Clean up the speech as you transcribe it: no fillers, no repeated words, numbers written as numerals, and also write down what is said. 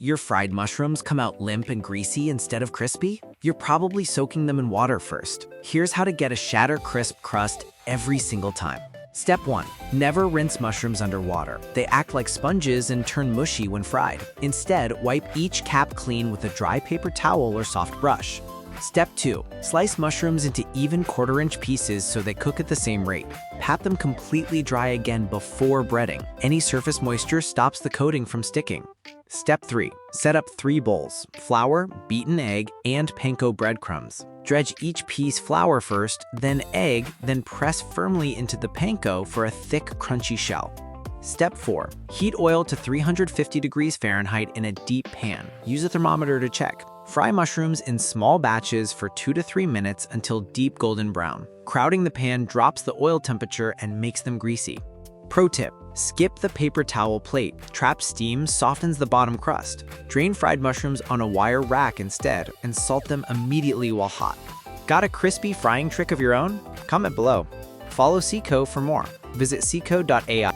Your fried mushrooms come out limp and greasy instead of crispy? You're probably soaking them in water first. Here's how to get a shatter-crisp crust every single time. Step 1. Never rinse mushrooms under water. They act like sponges and turn mushy when fried. Instead, wipe each cap clean with a dry paper towel or soft brush. Step 2. Slice mushrooms into even quarter-inch pieces so they cook at the same rate. Pat them completely dry again before breading. Any surface moisture stops the coating from sticking. Step 3. Set up 3 bowls: flour, beaten egg, and panko breadcrumbs. Dredge each piece flour first, then egg, then press firmly into the panko for a thick, crunchy shell. Step 4. Heat oil to 350 degrees Fahrenheit in a deep pan. Use a thermometer to check. Fry mushrooms in small batches for 2 to 3 minutes until deep golden brown. Crowding the pan drops the oil temperature and makes them greasy. Pro tip: skip the paper towel plate. Trapped steam softens the bottom crust. Drain fried mushrooms on a wire rack instead and salt them immediately while hot. Got a crispy frying trick of your own? Comment below. Follow Sikho for more. Visit Sikho.ai.